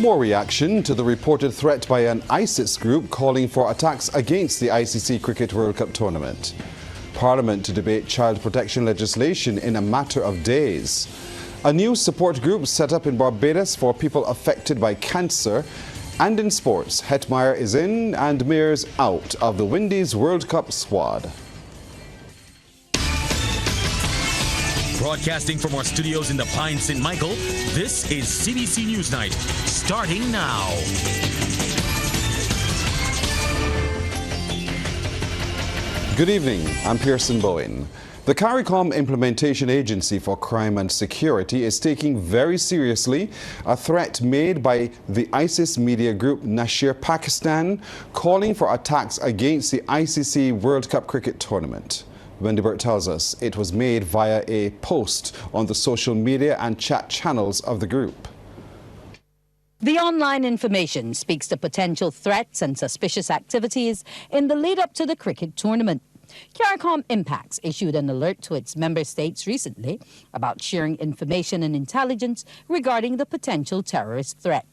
More reaction to the reported threat by an ISIS group calling for attacks against the ICC Cricket World Cup tournament. Parliament to debate child protection legislation in a matter of days. A new support group set up in Barbados for people affected by cancer. And in sports, Hetmeyer is in and Mears out of the Windies World Cup squad. Broadcasting from our studios in the Pine St. Michael, this is CBC NewsNight, starting now. Good evening, I'm Pearson Bowen. The CARICOM Implementation Agency for Crime and Security is taking very seriously a threat made by the ISIS media group Nashir Pakistan, calling for attacks against the ICC World Cup cricket tournament. Wendy Burt tells us it was made via a post on the social media and chat channels of the group. The online information speaks to potential threats and suspicious activities in the lead-up to the cricket tournament. CARICOM Impacts issued an alert to its member states recently about sharing information and intelligence regarding the potential terrorist threat.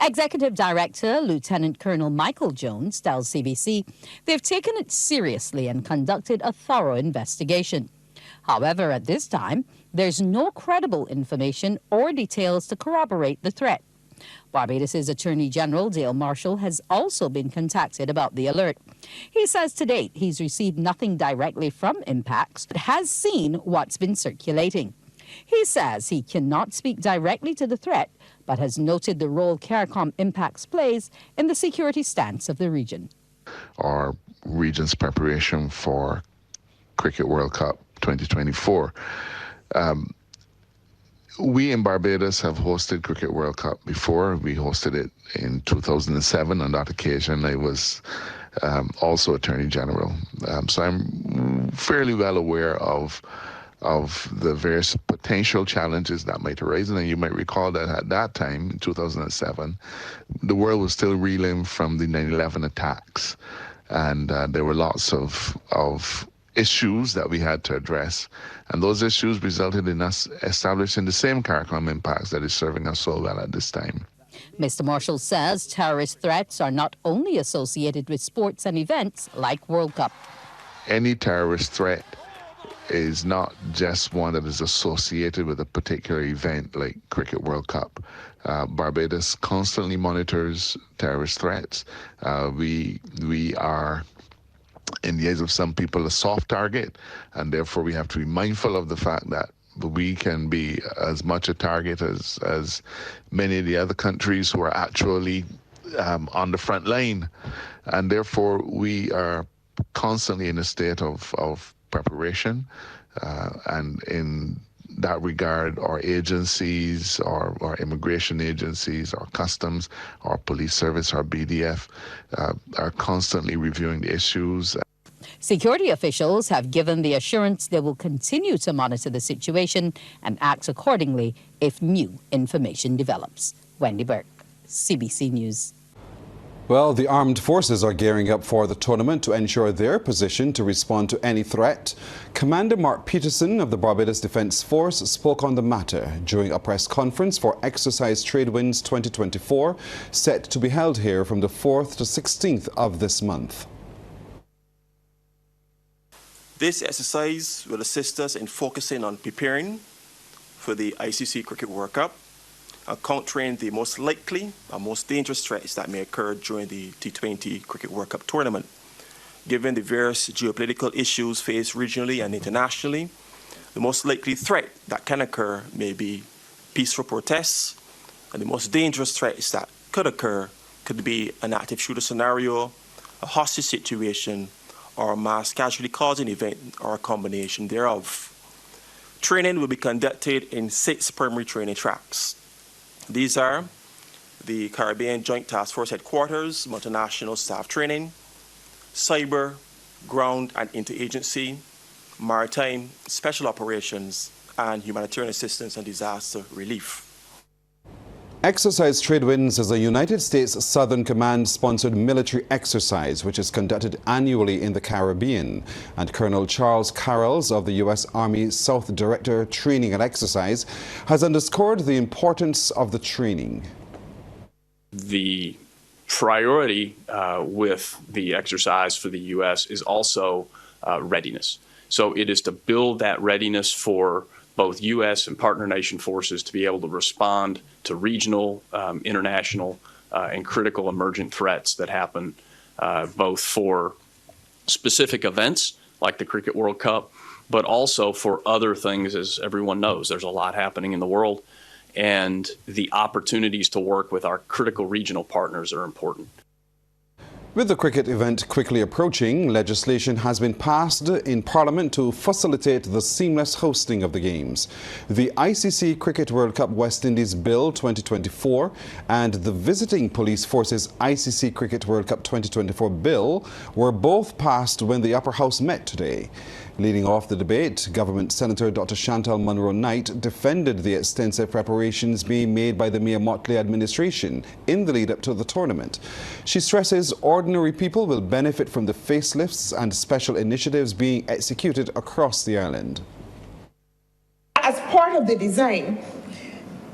Executive Director Lieutenant Colonel Michael Jones tells CBC they've taken it seriously and conducted a thorough investigation. However, at this time, there's no credible information or details to corroborate the threat. Barbados' Attorney General Dale Marshall has also been contacted about the alert. He says to date he's received nothing directly from Impacts, but has seen what's been circulating. He says he cannot speak directly to the threat, but has noted the role CARICOM Impacts plays in the security stance of the region. Our region's preparation for Cricket World Cup 2024. We in Barbados have hosted Cricket World Cup before. We hosted it in 2007. On that occasion, I was also Attorney General. So I'm fairly well aware of the various potential challenges that might arise. And you might recall that at that time, in 2007, the world was still reeling from the 9/11 attacks. And there were lots of issues that we had to address. And those issues resulted in us establishing the same CARICOM Impacts that is serving us so well at this time. Mr. Marshall says terrorist threats are not only associated with sports and events like World Cup. Any terrorist threat is not just one that is associated with a particular event like Cricket World Cup. Barbados constantly monitors terrorist threats. We are, in the eyes of some people, a soft target, and therefore we have to be mindful of the fact that we can be as much a target as many of the other countries who are actually on the front line. And therefore we are constantly in a state of preparation, and in that regard, our agencies, our immigration agencies, our customs, our police service, our BDF, are constantly reviewing the issues. Security officials have given the assurance they will continue to monitor the situation and act accordingly if new information develops. Wendy Burke, CBC News. Well, the armed forces are gearing up for the tournament to ensure their position to respond to any threat. Commander Mark Peterson of the Barbados Defence Force spoke on the matter during a press conference for Exercise Tradewinds 2024, set to be held here from the 4th to 16th of this month. This exercise will assist us in focusing on preparing for the ICC Cricket World Cup, countering the most likely and most dangerous threats that may occur during the T20 Cricket World Cup tournament. Given the various geopolitical issues faced regionally and internationally, the most likely threat that can occur may be peaceful protests, and the most dangerous threats that could occur could be an active shooter scenario, a hostage situation, or a mass casualty causing event, or a combination thereof. Training will be conducted in 6 primary training tracks. These are the Caribbean Joint Task Force Headquarters, Multinational Staff Training, Cyber, Ground and Interagency, Maritime, Special Operations, and Humanitarian Assistance and Disaster Relief. Exercise Tradewinds is a United States Southern Command-sponsored military exercise which is conducted annually in the Caribbean. And Colonel Charles Carrolls of the U.S. Army South Director Training and Exercise has underscored the importance of the training. The priority with the exercise for the U.S. is also readiness. So it is to build that readiness for both U.S. and partner nation forces to be able to respond to regional, international, and critical emergent threats that happen both for specific events like the Cricket World Cup, but also for other things. As everyone knows, there's a lot happening in the world, and the opportunities to work with our critical regional partners are important. With the cricket event quickly approaching, legislation has been passed in Parliament to facilitate the seamless hosting of the games. The ICC Cricket World Cup West Indies Bill 2024 and the Visiting Police Forces ICC Cricket World Cup 2024 Bill were both passed when the Upper House met today. Leading off the debate, Government Senator Dr. Chantal Munro-Knight defended the extensive preparations being made by the Mayor Motley administration in the lead-up to the tournament. She stresses ordinary people will benefit from the facelifts and special initiatives being executed across the island. As part of the design,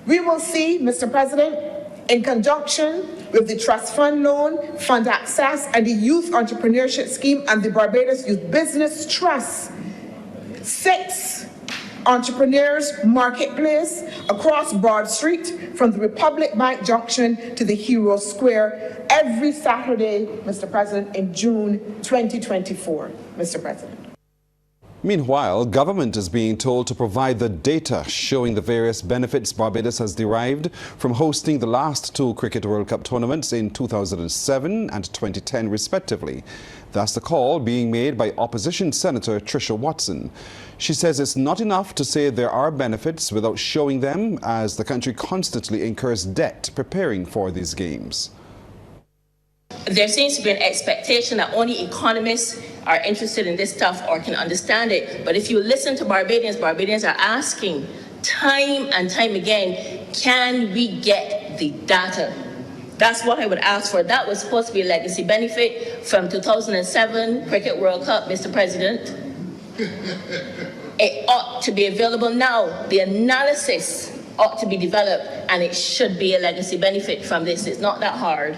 we will see, Mr. President, in conjunction with the Trust Fund Loan, Fund Access, and the Youth Entrepreneurship Scheme and the Barbados Youth Business Trust, 6 entrepreneurs marketplace across Broad Street from the Republic Bank Junction to the Hero Square every Saturday, Mr. President, in June 2024, Mr. President. Meanwhile, government is being told to provide the data showing the various benefits Barbados has derived from hosting the last 2 Cricket World Cup tournaments in 2007 and 2010 respectively. That's the call being made by opposition Senator Tricia Watson. She says it's not enough to say there are benefits without showing them, as the country constantly incurs debt preparing for these games. There seems to be an expectation that only economists are interested in this stuff or can understand it. But if you listen to Barbadians, Barbadians are asking time and time again, can we get the data? That's what I would ask for. That was supposed to be a legacy benefit from 2007 Cricket World Cup, Mr. President. It ought to be available now. The analysis ought to be developed, and it should be a legacy benefit from this. It's not that hard.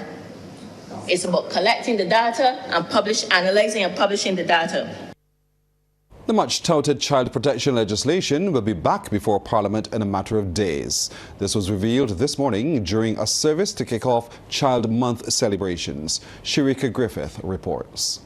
It's about collecting the data and analyzing and publishing the data. The much-touted child protection legislation will be back before Parliament in a matter of days. This was revealed this morning during a service to kick off Child Month celebrations. Sharika Griffith reports.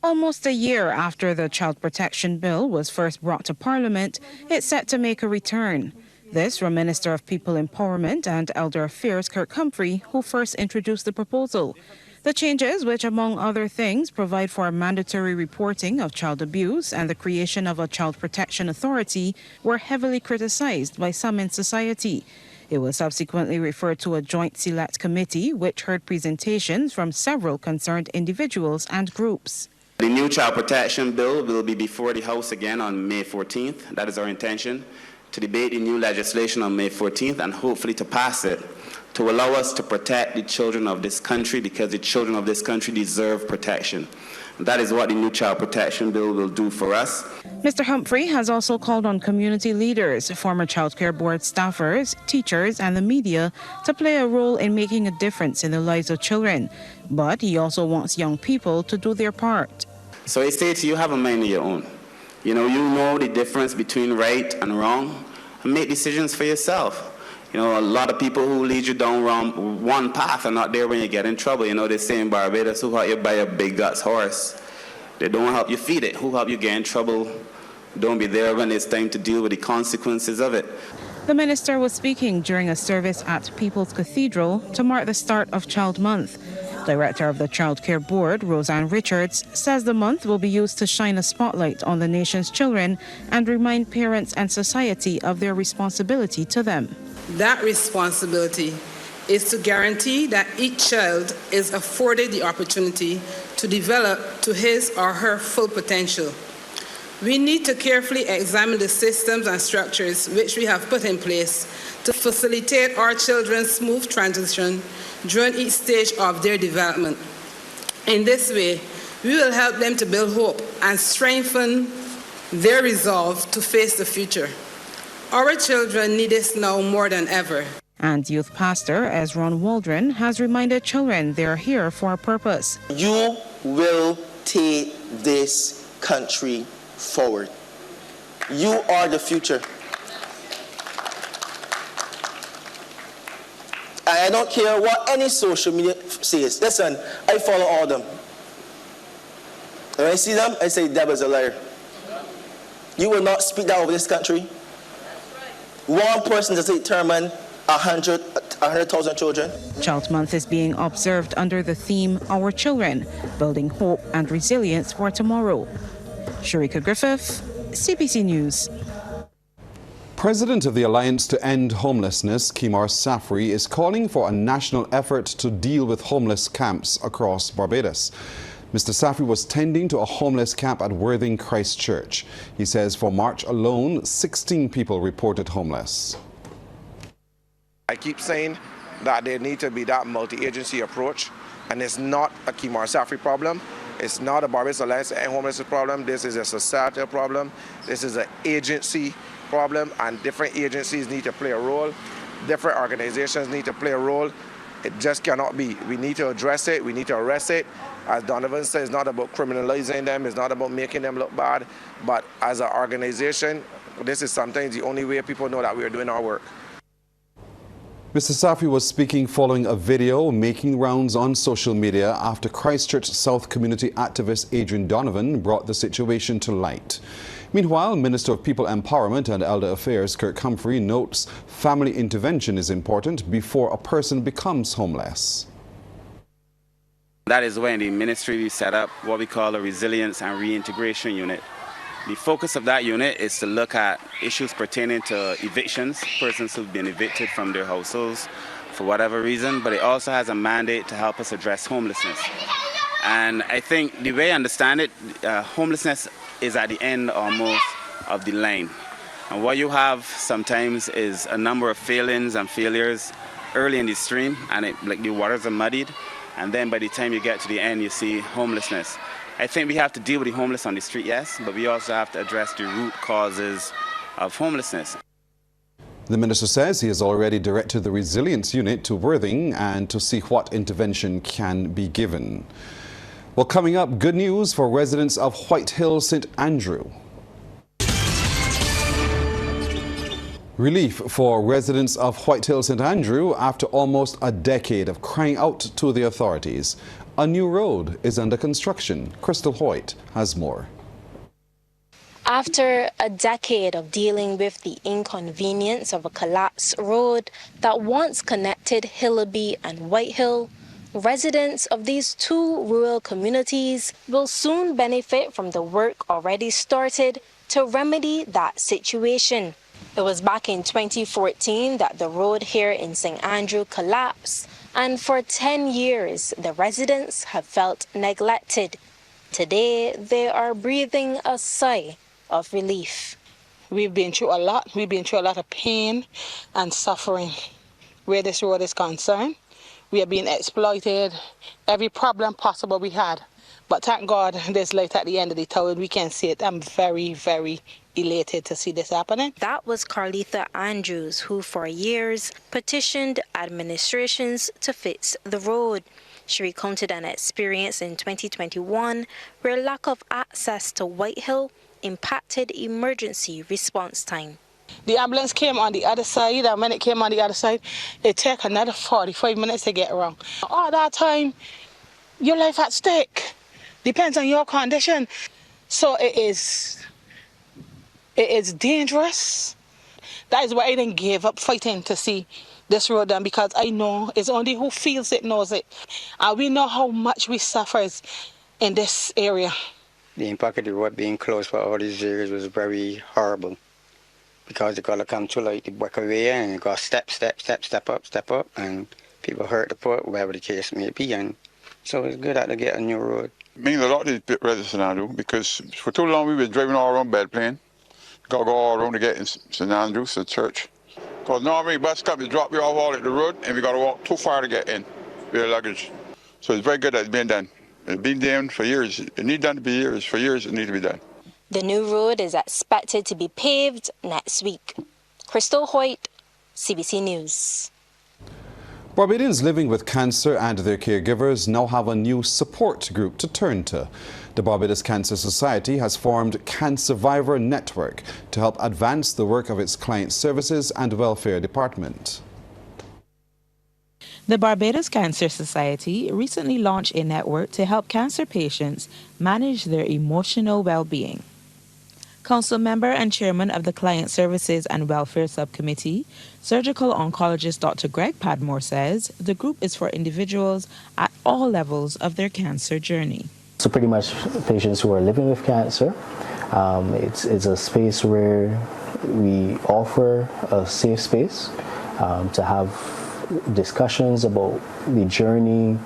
Almost a year after the Child Protection Bill was first brought to Parliament, it's set to make a return. This from Minister of People Empowerment and Elder Affairs Kirk Humphrey, who first introduced the proposal. The changes, which among other things provide for mandatory reporting of child abuse and the creation of a Child Protection Authority, were heavily criticized by some in society. It was subsequently referred to a joint select committee, which heard presentations from several concerned individuals and groups. The new Child Protection Bill will be before the House again on May 14th. That is our intention, to debate the new legislation on May 14th and hopefully to pass it, to allow us to protect the children of this country, because the children of this country deserve protection. And that is what the new Child Protection Bill will do for us. Mr. Humphrey has also called on community leaders, former Child Care Board staffers, teachers and the media to play a role in making a difference in the lives of children. But he also wants young people to do their part. So I say to you, have a mind of your own. You know the difference between right and wrong, and make decisions for yourself. A lot of people who lead you down one path are not there when you get in trouble. They say in Barbados, who help you buy a big guts horse? They don't help you feed it. Who help you get in trouble? Don't be there when it's time to deal with the consequences of it. The minister was speaking during a service at People's Cathedral to mark the start of Child Month. Director of the Child Care Board, Roseanne Richards, says the month will be used to shine a spotlight on the nation's children and remind parents and society of their responsibility to them. That responsibility is to guarantee that each child is afforded the opportunity to develop to his or her full potential. We need to carefully examine the systems and structures which we have put in place to facilitate our children's smooth transition during each stage of their development. In this way, we will help them to build hope and strengthen their resolve to face the future. Our children need us now more than ever. And youth pastor Ezron Waldron has reminded children they are here for a purpose. You will take this country forward. You are the future. And I don't care what any social media says. Listen, I follow all of them. When I see them, I say, devil's a liar. You will not speak that over this country. One person does determine 100,000 children. Child Month is being observed under the theme Our Children, Building Hope and Resilience for Tomorrow. Sharika Griffith, CBC News. President of the Alliance to End Homelessness, Kimar Safri, is calling for a national effort to deal with homeless camps across Barbados. Mr. Safri was tending to a homeless camp at Worthing Christchurch. He says for March alone, 16 people reported homeless. I keep saying that there needs to be that multi-agency approach, and it's not a Kimar Safri problem. It's not a Barbados Alliance to End Homelessness problem. This is a societal problem. This is an agency problem, and different agencies need to play a role. Different organizations need to play a role. It just cannot be. We need to address it. We need to arrest it. As Donovan said, it's not about criminalizing them. It's not about making them look bad. But as an organization, this is sometimes the only way people know that we are doing our work. Mr. Safri was speaking following a video making rounds on social media after Christchurch South community activist Adrian Donovan brought the situation to light. Meanwhile, Minister of People Empowerment and Elder Affairs Kirk Humphrey notes family intervention is important before a person becomes homeless. That is when the ministry set up what we call a resilience and reintegration unit. The focus of that unit is to look at issues pertaining to evictions, persons who've been evicted from their households for whatever reason, but it also has a mandate to help us address homelessness. And I think the way I understand it, homelessness is at the end almost of the line. And what you have sometimes is a number of failings and failures early in the stream, and like the waters are muddied, and then by the time you get to the end, you see homelessness. I think we have to deal with the homeless on the street, yes, but we also have to address the root causes of homelessness. The minister says he has already directed the resilience unit to Worthing and to see what intervention can be given. Well, coming up, good news for residents of White Hill, St. Andrew. Relief for residents of White Hill, St. Andrew after almost a decade of crying out to the authorities. A new road is under construction. Crystal Hoyt has more. After a decade of dealing with the inconvenience of a collapsed road that once connected Hillaby and White Hill, residents of these two rural communities will soon benefit from the work already started to remedy that situation. It was back in 2014 that the road here in St. Andrew collapsed, and for 10 years the residents have felt neglected. Today they are breathing a sigh of relief. We've been through a lot. We've been through a lot of pain and suffering where this road is concerned. We are being exploited, every problem possible we had. But thank God there's light at the end of the tunnel. We can see it. I'm very, very elated to see this happening. That was Carletha Andrews, who for years petitioned administrations to fix the road. She recounted an experience in 2021 where lack of access to White Hill impacted emergency response time. The ambulance came on the other side, and when it came on the other side, it took another 45 minutes to get around. All that time, your life at stake. Depends on your condition. So it is dangerous. That is why I didn't give up fighting to see this road done, because I know it's only who feels it knows it. And we know how much we suffer in this area. The impact of the road being closed for all these years was very horrible, because you got to come to like the back away and you got step up, and people hurt the foot, whatever the case may be. And so it's good that they get a new road. Means a lot to the residents now, do, because for too long we were driving all around bed plane. Got to go all around to get in St. Andrews, the church. Because normally bus companies drop you off all at the road and we got to walk too far to get in with your luggage. So it's very good that it's been done. It's been done for years. It needs done to be years. For years it needs to be done. The new road is expected to be paved next week. Crystal Hoyt, CBC News. Barbadians living with cancer and their caregivers now have a new support group to turn to. The Barbados Cancer Society has formed Cancer Survivor Network to help advance the work of its client services and welfare department. The Barbados Cancer Society recently launched a network to help cancer patients manage their emotional well-being. Council member and chairman of the Client Services and Welfare Subcommittee, surgical oncologist Dr. Greg Padmore says the group is for individuals at all levels of their cancer journey. So pretty much patients who are living with cancer, it's a space where we offer a safe space to have discussions about the journey.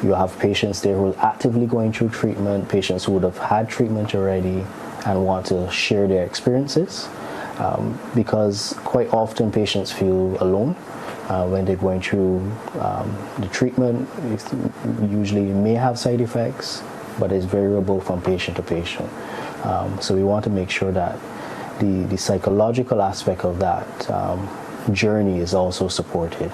You have patients there who are actively going through treatment, patients who would have had treatment already and want to share their experiences, because quite often patients feel alone when they're going through the treatment. It usually may have side effects, but it's variable from patient to patient. So we want to make sure that the psychological aspect of that journey is also supported.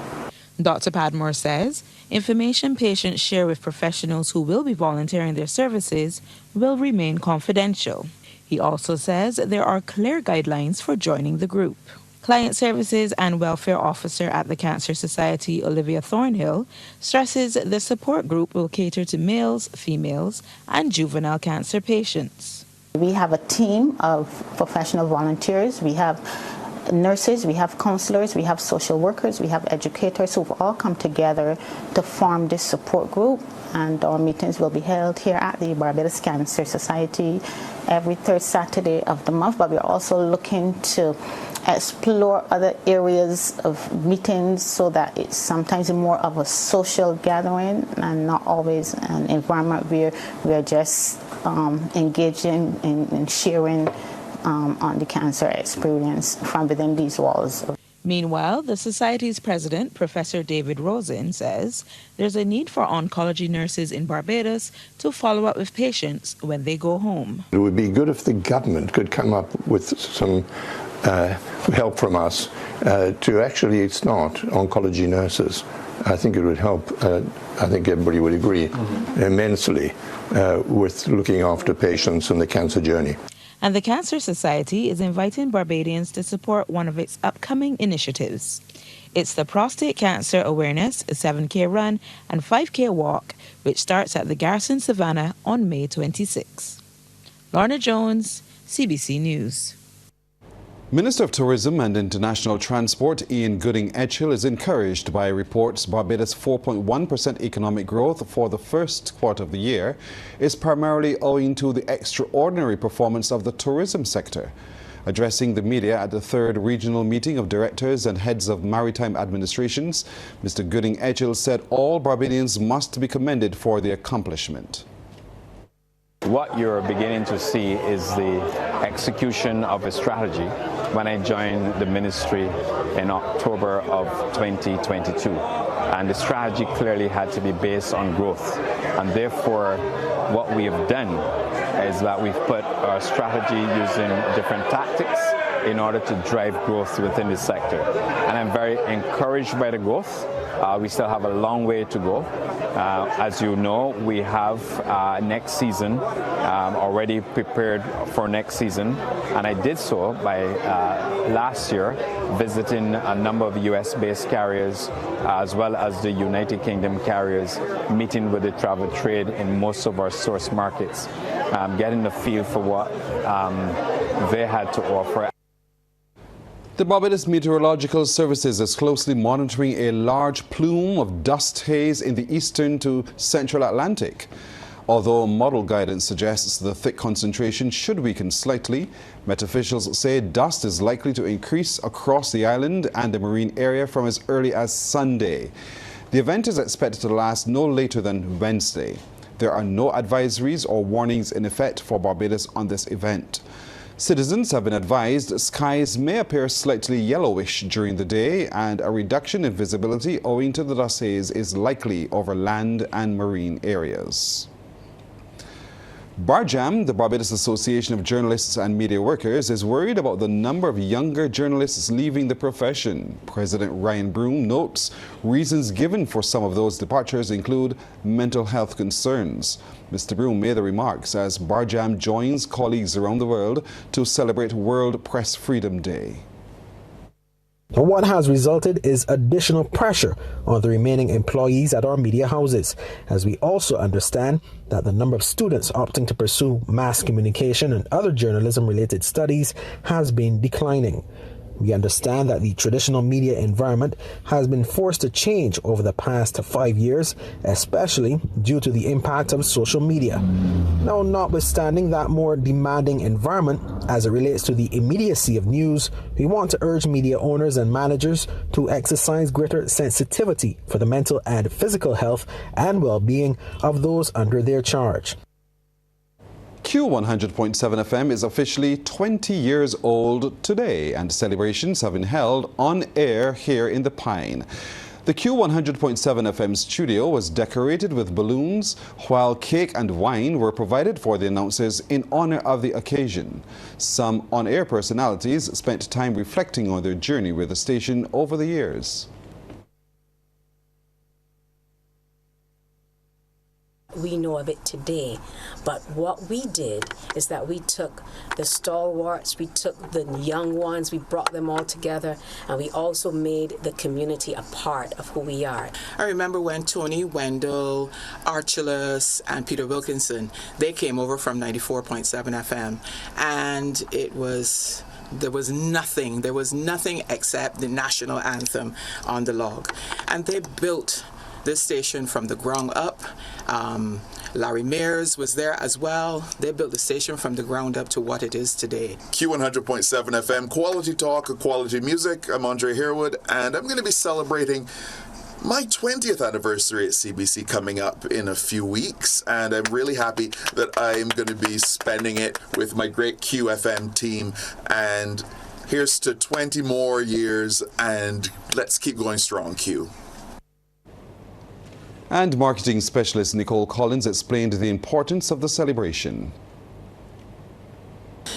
Dr. Padmore says information patients share with professionals who will be volunteering their services will remain confidential. He also says there are clear guidelines for joining the group. Client Services and Welfare Officer at the Cancer Society, Olivia Thornhill, stresses the support group will cater to males, females, and juvenile cancer patients. We have a team of professional volunteers. We have nurses, we have counselors, we have social workers, we have educators who've all come together to form this support group, and our meetings will be held here at the Barbados Cancer Society every third Saturday of the month. But we're also looking to explore other areas of meetings so that it's sometimes more of a social gathering and not always an environment where we're just engaging in sharing on the cancer experience from within these walls. Meanwhile, the Society's president, Professor David Rosen, says there's a need for oncology nurses in Barbados to follow up with patients when they go home. It would be good if the government could come up with some help from us to actually start oncology nurses. I think it would help, I think everybody would agree, immensely with looking after patients in the cancer journey. And the Cancer Society is inviting Barbadians to support one of its upcoming initiatives. It's the Prostate Cancer Awareness 7K Run and 5K Walk, which starts at the Garrison Savannah on May 26. Lorna Jones, CBC News. Minister of Tourism and International Transport Ian Gooding-Edgehill is encouraged by reports Barbados' 4.1% economic growth for the first quarter of the year is primarily owing to the extraordinary performance of the tourism sector. Addressing the media at the third regional meeting of directors and heads of maritime administrations, Mr. Gooding-Edgehill said all Barbadians must be commended for the accomplishment. What you're beginning to see is the execution of a strategy when I joined the ministry in October of 2022. And the strategy clearly had to be based on growth. And therefore, what we have done is that we've put our strategy using different tactics in order to drive growth within the sector. And I'm very encouraged by the growth. We still have a long way to go. As you know, we have next season already prepared for next season, and I did so by last year visiting a number of US-based carriers as well as the United Kingdom carriers, meeting with the travel trade in most of our source markets, getting the feel for what they had to offer. The Barbados Meteorological Services is closely monitoring a large plume of dust haze in the eastern to central Atlantic. Although model guidance suggests the thick concentration should weaken slightly, Met officials say dust is likely to increase across the island and the marine area from as early as Sunday. The event is expected to last no later than Wednesday. There are no advisories or warnings in effect for Barbados on this event. Citizens have been advised skies may appear slightly yellowish during the day and a reduction in visibility owing to the dust haze is likely over land and marine areas. BARJAM, the Barbados Association of Journalists and Media Workers, is worried about the number of younger journalists leaving the profession. President Ryan Broom notes reasons given for some of those departures include mental health concerns. Mr. Broom made the remarks as BARJAM joins colleagues around the world to celebrate World Press Freedom Day. And what has resulted is additional pressure on the remaining employees at our media houses, as we also understand that the number of students opting to pursue mass communication and other journalism-related studies has been declining. We understand that the traditional media environment has been forced to change over the past 5 years, especially due to the impact of social media. Now, notwithstanding that more demanding environment as it relates to the immediacy of news, we want to urge media owners and managers to exercise greater sensitivity for the mental and physical health and well-being of those under their charge. Q100.7 FM is officially 20 years old today, and celebrations have been held on air here in the Pine. The Q100.7 FM studio was decorated with balloons, while cake and wine were provided for the announcers in honor of the occasion. Some on-air personalities spent time reflecting on their journey with the station over the years. We know of it today, but what we did is that we took the stalwarts, we took the young ones, we brought them all together, and we also made the community a part of who we are. I remember when Tony, Wendell, Archulus, and Peter Wilkinson, they came over from 94.7 FM, and there was nothing except the national anthem on the log, and they built this station from the ground up. Larry Mears was there as well. They built the station from the ground up to what it is today. Q100.7 FM, quality talk, quality music. I'm Andre Harewood, and I'm going to be celebrating my 20th anniversary at CBC coming up in a few weeks, and I'm really happy that I'm going to be spending it with my great QFM team. And here's to 20 more years, and let's keep going strong, Q. And marketing specialist Nicole Collins explained the importance of the celebration.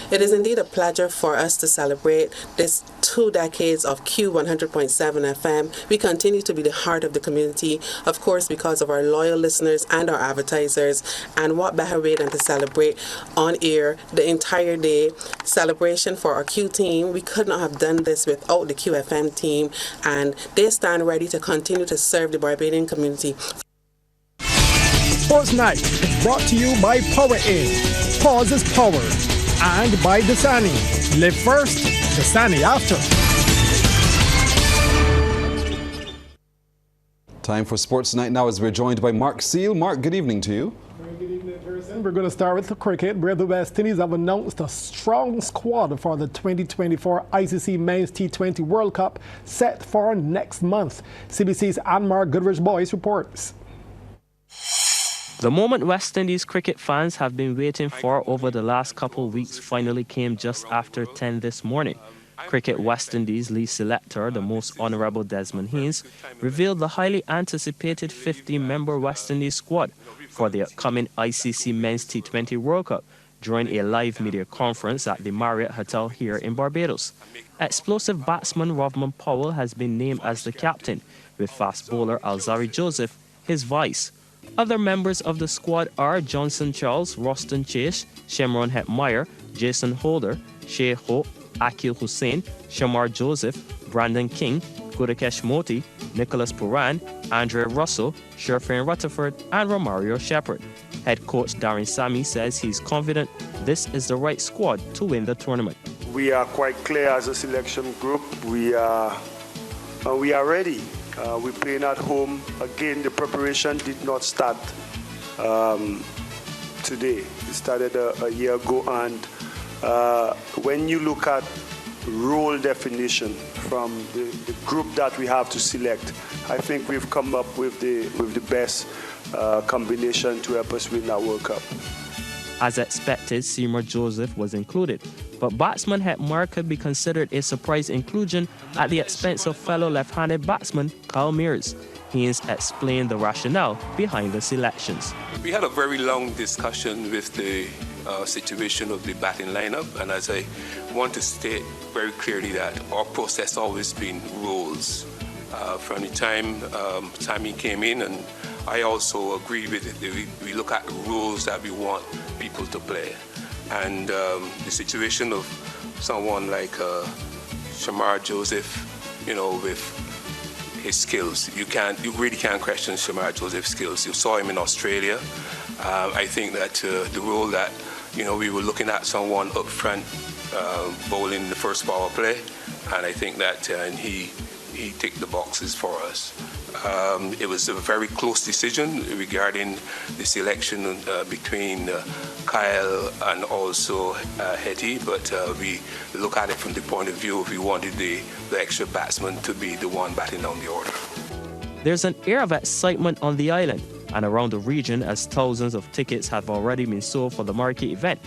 It is indeed a pleasure for us to celebrate this 2 decades of Q100.7 FM. We continue to be the heart of the community, of course, because of our loyal listeners and our advertisers. And what better way than to celebrate on air the entire day. Celebration for our Q team. We could not have done this without the QFM team, and they stand ready to continue to serve the Barbadian community. Sports Night is brought to you by Power In. Pause is power. And by Dasani. Live first, Dasani after. Time for Sports Night now as we're joined by Mark Seal. Mark, good evening to you. Very good evening, Pearson. We're going to start with the cricket, where the West Indies have announced a strong squad for the 2024 ICC Men's T20 World Cup set for next month. CBC's Anmar Goodrich-Boyce reports. The moment West Indies cricket fans have been waiting for over the last couple weeks finally came just after 10 this morning. Cricket West Indies lead selector, the Most Honourable Desmond Haynes, revealed the highly anticipated 50-member West Indies squad for the upcoming ICC Men's T20 World Cup during a live media conference at the Marriott Hotel here in Barbados. Explosive batsman Rovman Powell has been named as the captain, with fast bowler Alzari Joseph his vice. Other members of the squad are Johnson Charles, Roston Chase, Shemron Hetmeyer, Jason Holder, Shea Hope, Akil Hussain, Shamar Joseph, Brandon King, Gudakesh Moti, Nicholas Puran, Andre Russell, Sherfane Rutherford, and Romario Shepherd. Head coach Darren Sammy says he's confident this is the right squad to win the tournament. We are quite clear as a selection group. We are ready. We're playing at home. Again, the preparation did not start today. It started a year ago, and when you look at role definition from the group that we have to select, I think we've come up with the best combination to help us win that World Cup. As expected, Seymour Joseph was included, but batsman Hetmeyer could be considered a surprise inclusion at the expense of fellow left-handed batsman Kyle Mears. Hayes explained the rationale behind the selections. We had a very long discussion with the situation of the batting lineup, and as I want to state very clearly that our process always been rules. From the time he came in, and I also agree with it. We look at the rules that we want people to play, and the situation of someone like Shamar Joseph, with his skills, you really can't question Shamar Joseph's skills. You saw him in Australia. I think that the role that we were looking at someone up front bowling the first power play, and I think that he ticked the boxes for us. It was a very close decision regarding the selection between Kyle and also Hetty, but we look at it from the point of view if we wanted the extra batsman to be the one batting down the order. There's an air of excitement on the island and around the region as thousands of tickets have already been sold for the marquee event.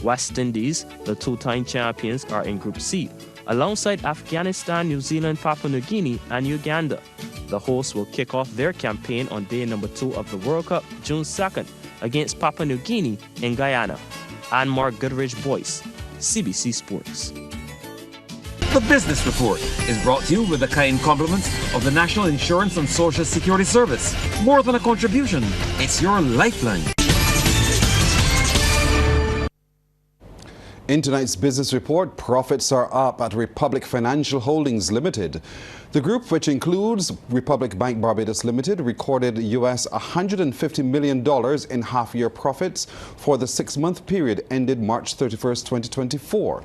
West Indies, the two-time champions, are in Group C, alongside Afghanistan, New Zealand, Papua New Guinea, and Uganda. The hosts will kick off their campaign on day number 2 of the World Cup, June 2nd, against Papua New Guinea in Guyana. And Mark Goodrich Boyce, CBC Sports. The Business Report is brought to you with the kind compliments of the National Insurance and Social Security Service. More than a contribution, it's your lifeline. In tonight's business report, profits are up at Republic Financial Holdings Limited. The group, which includes Republic Bank Barbados Limited, recorded US $150 million in half-year profits for the 6-month period ended March 31st, 2024.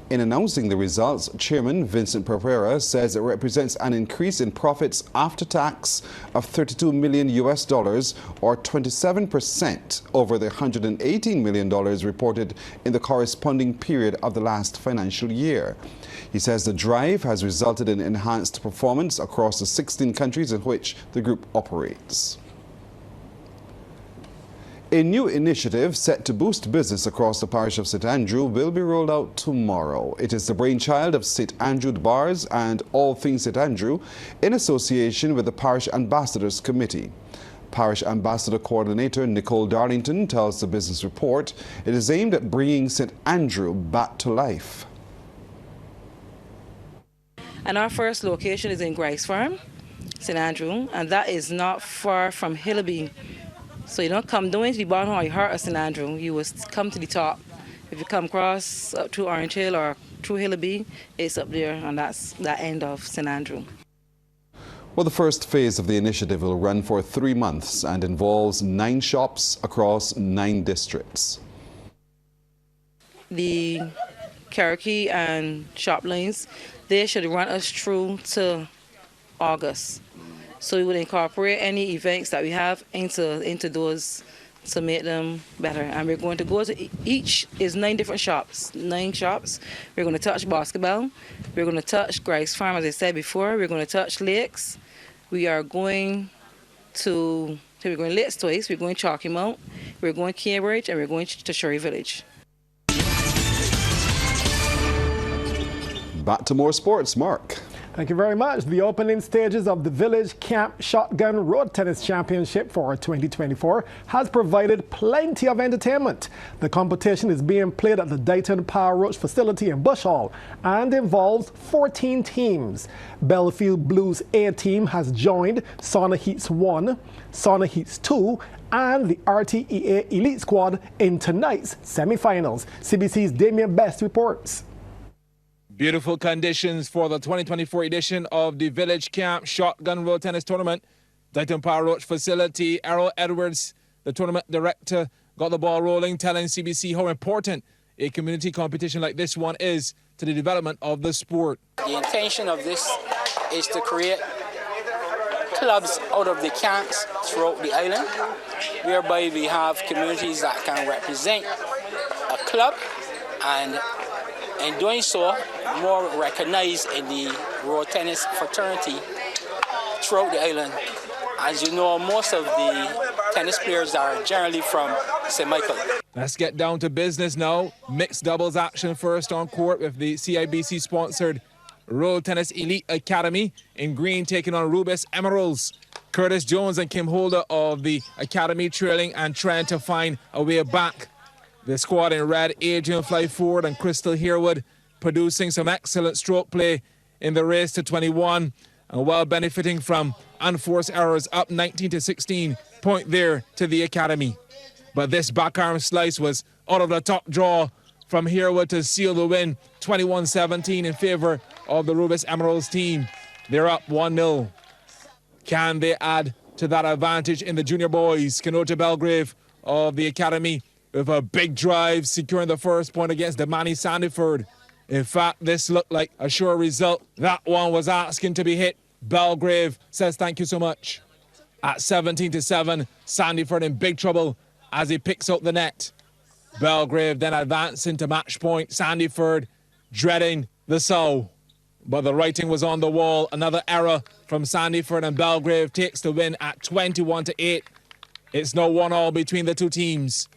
In announcing the results, Chairman Vincent Pereira says it represents an increase in profits after tax of $32 million or 27% over the $118 million reported in the corresponding period of the last financial year. He says the drive has resulted in enhanced performance across the 16 countries in which the group operates. A new initiative set to boost business across the parish of St. Andrew will be rolled out tomorrow. It is the brainchild of St. Andrew Bars and All Things St. Andrew in association with the Parish Ambassadors Committee. Parish Ambassador Coordinator Nicole Darlington tells the business report it is aimed at bringing St. Andrew back to life. And our first location is in Grice Farm, St. Andrew, and that is not far from Hillaby. So you don't come down to the bottom or you heart of St. Andrew, you will come to the top. If you come across up through Orange Hill or through Hillaby, it's up there, and that's that end of St. Andrew. Well, the first phase of the initiative will run for 3 months and involves 9 shops across 9 districts. The karaoke and shop lanes, they should run us through to August. So we would incorporate any events that we have into those to make them better. And we're going to go to each is 9 different shops, 9 shops. We're going to touch basketball. We're going to touch Grice Farm, as I said before. We're going to touch lakes. We are going to Lakes twice. We're going to Chalky Mount. We're going to Cambridge, and we're going to Sherry Village. Back to more sports, Mark. Thank you very much. The opening stages of the Village Camp Shotgun Road Tennis Championship for 2024 has provided plenty of entertainment. The competition is being played at the Dighton Power Roach facility in Bush Hall and involves 14 teams. Belfield Blues A team has joined Sauna Heats 1, Sauna Heats 2, and the RTEA Elite Squad in tonight's semi-finals. CBC's Damien Best reports. Beautiful conditions for the 2024 edition of the Village Camp Shotgun Road Tennis Tournament. Dighton Power Roach facility, Errol Edwards, the tournament director, got the ball rolling, telling CBC how important a community competition like this one is to the development of the sport. The intention of this is to create clubs out of the camps throughout the island, whereby we have communities that can represent a club and in doing so, more recognized in the road tennis fraternity throughout the island. As you know, most of the tennis players are generally from St. Michael. Let's get down to business now. Mixed doubles action first on court with the CIBC-sponsored Road Tennis Elite Academy in green taking on Rubis Emeralds. Curtis Jones and Kim Holder of the academy trailing and trying to find a way back. The squad in red, Adrian Flyford and Crystal Harewood, producing some excellent stroke play in the race to 21 and while benefiting from unforced errors, up 19-16, point there to the academy. But this backarm slice was out of the top draw from Harewood to seal the win, 21-17 in favour of the Rubis Emeralds team. They're up 1-0. Can they add to that advantage in the junior boys? Kenota Belgrave of the academy with a big drive, securing the first point against Damani Sandyford. In fact, this looked like a sure result. That one was asking to be hit. Belgrave says thank you so much. At 17-7, Sandyford in big trouble as he picks out the net. Belgrave then advancing to match point. Sandyford dreading the sow. But the writing was on the wall. Another error from Sandyford, and Belgrave takes the win at 21-8. It's now 1-1 between the two teams.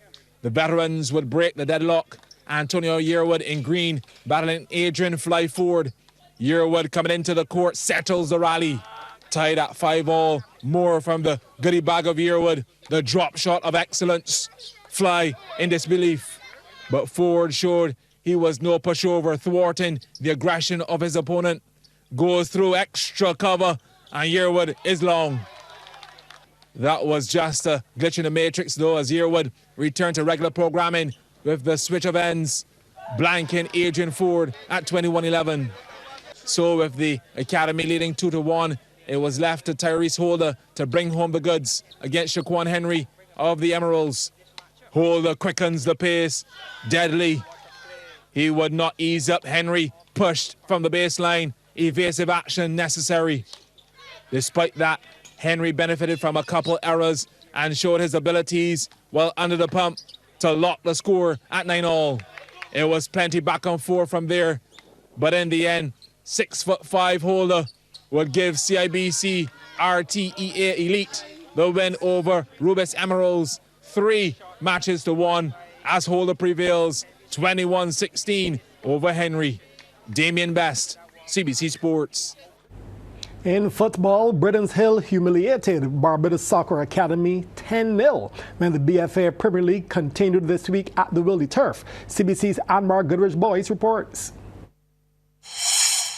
The veterans would break the deadlock. Antonio Yearwood in green battling Adrian Flyford. Yearwood coming into the court settles the rally. Tied at 5-5. More from the goodie bag of Yearwood. The drop shot of excellence. Fly in disbelief. But Ford showed he was no pushover, thwarting the aggression of his opponent. Goes through extra cover, and Yearwood is long. That was just a glitch in the matrix, though, as Yearwood returned to regular programming with the switch of ends, blanking Adrian Ford at 21-11. So with the academy leading 2-1, it was left to Tyrese Holder to bring home the goods against Shaquan Henry of the Emeralds. Holder quickens the pace, deadly. He would not ease up. Henry pushed from the baseline, evasive action necessary. Despite that, Henry benefited from a couple errors and showed his abilities while under the pump to lock the score at 9-9. It was plenty back and forth from there, but in the end, 6'5" Holder would give CIBC RTEA Elite the win over Rubis Emeralds, 3-1, as Holder prevails 21-16 over Henry. Damien Best, CBC Sports. In football, Britain's Hill humiliated Barbados Soccer Academy 10-0 when the BFA Premier League continued this week at the Wildy Turf. CBC's Anmar Goodrich Boyce reports.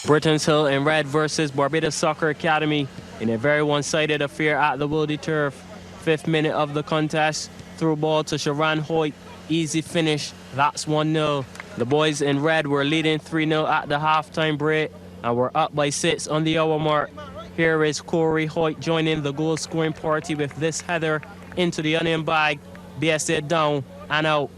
Britain's Hill in red versus Barbados Soccer Academy in a very one-sided affair at the Wildy Turf. 5th minute of the contest, through ball to Sharon Hoyt, easy finish, that's 1-0. The boys in red were leading 3-0 at the halftime break and were up by 6 on the hour mark. Here is Corey Hoyt joining the goal-scoring party with this header into the onion bag, BSA down and out.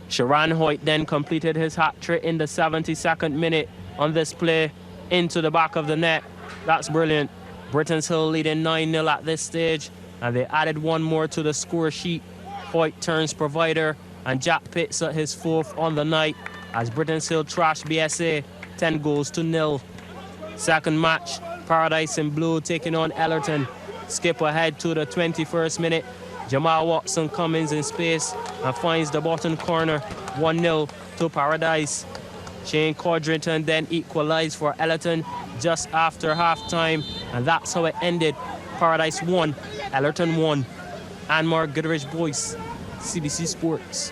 Sharon Hoyt then completed his hat-trick in the 72nd minute on this play into the back of the net. That's brilliant. Britain's Hill leading 9-0 at this stage, and they added one more to the score sheet. Hoyt turns provider, and Jack picks up his 4th on the night as Britain's Hill trashed BSA 10-0. Second match, Paradise in blue taking on Ellerton. Skip ahead to the 21st minute. Jamal Watson comes in space and finds the bottom corner, 1-0 to Paradise. Shane Codrington then equalized for Ellerton just after half-time, and that's how it ended. Paradise 1, Ellerton 1. Anmar Goodrich Boyce, CBC Sports.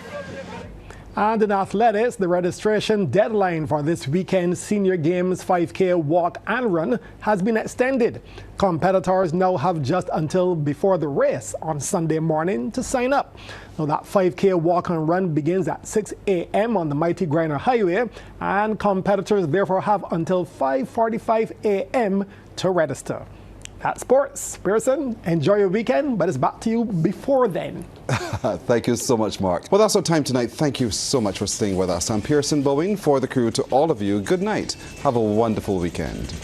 And in athletics, the registration deadline for this weekend's Senior Games 5K walk and run has been extended. Competitors now have just until before the race on Sunday morning to sign up. Now that 5K walk and run begins at 6 a.m. on the Mighty Griner Highway, and competitors therefore have until 5:45 a.m. to register. That's sports. Pearson, enjoy your weekend, but it's back to you before then. Thank you so much, Mark. Well, that's our time tonight. Thank you so much for staying with us. I'm Pearson Bowen. For the crew, to all of you, good night. Have a wonderful weekend.